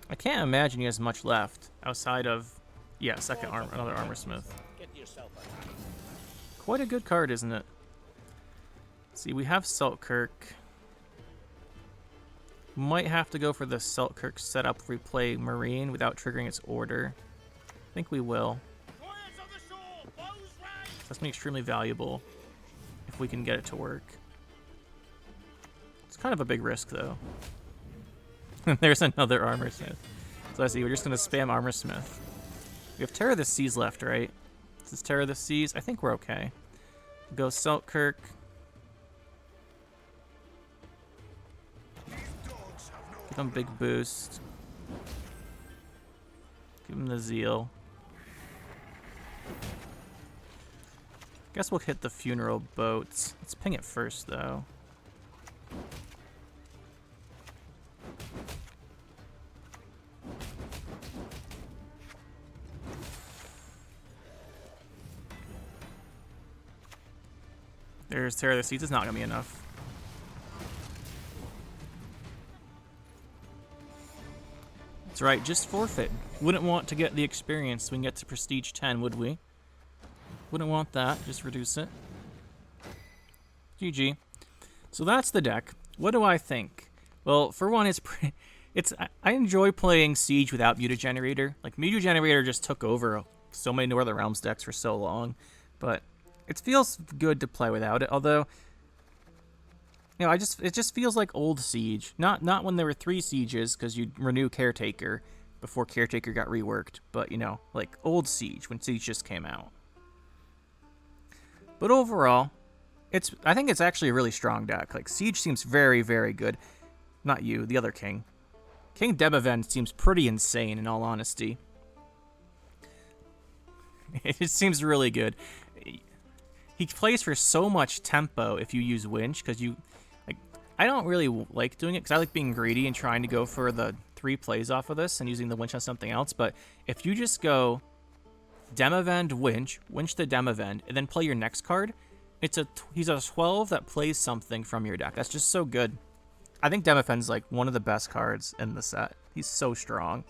I can't imagine he has much left outside of, yeah, second arm, another Armor Smith. Quite a good card, isn't it? Let's see, we have Selkirk. Might have to go for the Selkirk setup if we play Marine without triggering its order. I think we will. That's going to be extremely valuable if we can get it to work. It's kind of a big risk, though. There's another Armor Smith. So I see, we're just going to spam Armor Smith. We have Terror of the Seas left, right? This is Terror of the Seas. I think we're okay. Go Selkirk. Give him a big boost. Give him the Zeal. Guess we'll hit the Funeral Boats. Let's ping it first, though. There's Terror of the Seas. It's not going to be enough. That's right, just forfeit. Wouldn't want to get the experience so we can get to Prestige 10, would we? Wouldn't want that. Just reduce it. GG. So that's the deck. What do I think? Well, for one, I enjoy playing Siege without Mutagenerator. Like, Mutagenerator just took over so many Northern Realms decks for so long, but it feels good to play without it. Although, you know, it just feels like old Siege. Not when there were 3 Sieges, because you'd renew Caretaker before Caretaker got reworked, but, you know, like old Siege, when Siege just came out. But overall, I think it's actually a really strong deck. Like, Siege seems very, very good. Not you, the other king. King Demavend seems pretty insane, in all honesty. It seems really good. He plays for so much tempo if you use Winch, because I don't really like doing it, because I like being greedy and trying to go for the 3 plays off of this and using the Winch on something else, but if you just go Demavend, Winch the Demavend, and then play your next card, he's a 12 that plays something from your deck. That's just so good. I think Demavend's like one of the best cards in the set. He's so strong.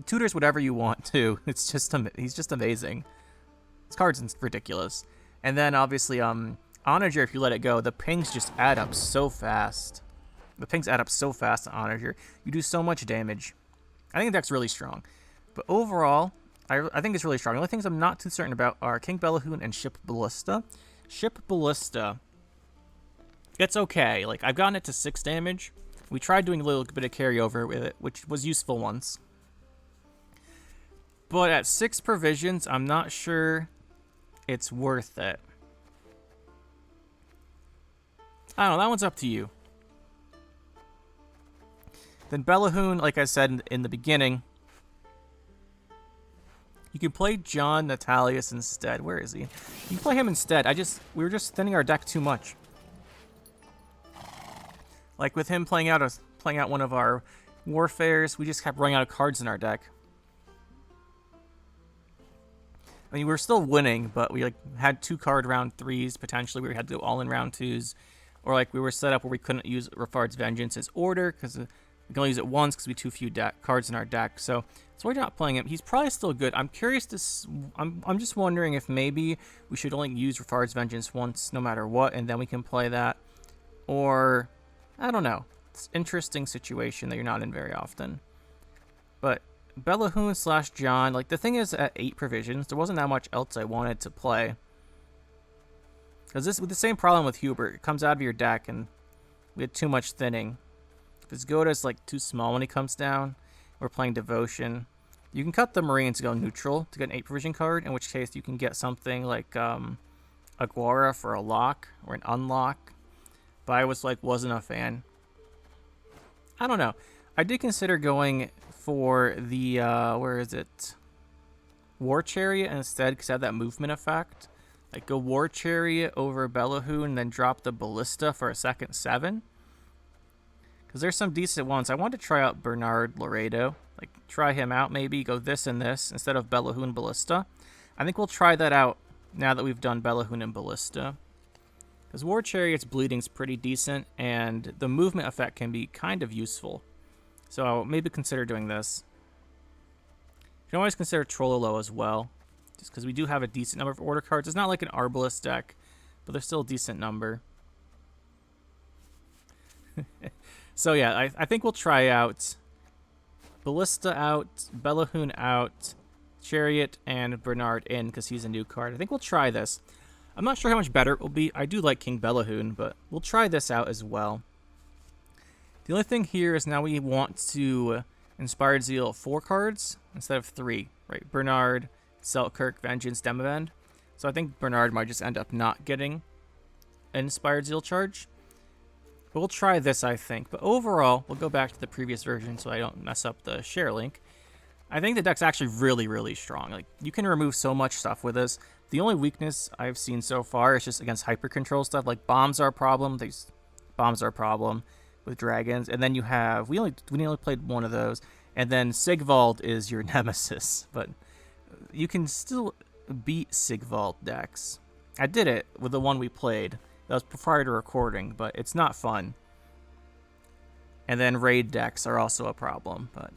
Tutors whatever you want to. He's just amazing. This card's ridiculous. And then obviously Onager, if you let it go, the pings just add up so fast. The pings add up so fast on Onager. You do so much damage. I think the deck's really strong. But overall, I think it's really strong. The only things I'm not too certain about are King Bellahoon and Ship Ballista. Ship Ballista, it's okay. Like, I've gotten it to 6 damage. We tried doing a little bit of carryover with it, which was useful once. But at 6 provisions, I'm not sure it's worth it. I don't know, that one's up to you. Then Bellahoon, like I said in the beginning, you can play John Natalius instead. Where is he? You can play him instead. We were just thinning our deck too much. Like with him playing out one of our Warfares, we just kept running out of cards in our deck. I mean, we were still winning, but we had 2 card round 3s potentially. We had to go all in round 2s, or we were set up where we couldn't use Rafard's Vengeance as order because we can only use it once because we had too few cards in our deck. So we're not playing him. He's probably still good. I'm curious to. I'm just wondering if maybe we should only use Rafard's Vengeance once, no matter what, and then we can play that, or I don't know. It's an interesting situation that you're not in very often, but. Bellahoon / John, the thing is, at 8 provisions, there wasn't that much else I wanted to play. Because with the same problem with Hubert, it comes out of your deck, and we had too much thinning. Because Goda's, too small when he comes down. We're playing Devotion. You can cut the Marines to go neutral to get an 8 provision card, in which case you can get something like Aguara for a lock, or an unlock. But I wasn't a fan. I don't know. I did consider going for the, where is it? War Chariot instead, because I have that movement effect. Go War Chariot over Bellahoon, then drop the Ballista for a second 7. Because there's some decent ones. I want to try out Bernard Laredo. Try him out maybe, go this and this instead of Bellahoon Ballista. I think we'll try that out now that we've done Bellahoon and Ballista. Because War Chariot's bleeding's pretty decent, and the movement effect can be kind of useful. So I'll maybe consider doing this. You can always consider Trollolo as well, just because we do have a decent number of order cards. It's not like an Arbalest deck, but there's still a decent number. So yeah, I think we'll try out Ballista out, Bellahoon out, Chariot, and Bernard in, because he's a new card. I think we'll try this. I'm not sure how much better it will be. I do like King Bellahoon, but we'll try this out as well. The only thing here is now we want to Inspired Zeal 4 cards instead of 3, right? Bernard, Selkirk, Vengeance, Demavend. So I think Bernard might just end up not getting an Inspired Zeal charge. But we'll try this, I think. But overall, we'll go back to the previous version so I don't mess up the share link. I think the deck's actually really, really strong. You can remove so much stuff with this. The only weakness I've seen so far is just against hyper control stuff. Bombs are a problem. Bombs are a problem with dragons, and then you have we only played one of those, and then Sigvald is your nemesis, but you can still beat Sigvald decks. I did it with the one we played. That was prior to recording, but it's not fun. And then raid decks are also a problem, but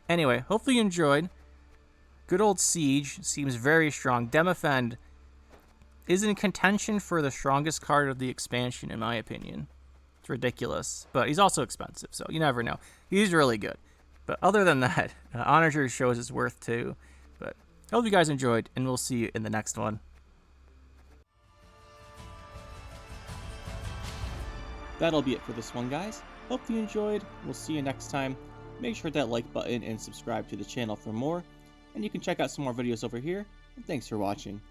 anyway, hopefully you enjoyed. Good old Siege seems very strong. Demofend is in contention for the strongest card of the expansion, in my opinion. It's ridiculous, but he's also expensive, so you never know. He's really good. But other than that, Onager shows his worth too. But I hope you guys enjoyed, and we'll see you in the next one. That'll be it for this one, guys. Hope you enjoyed. We'll see you next time. Make sure to hit that like button and subscribe to the channel for more. And you can check out some more videos over here. And thanks for watching.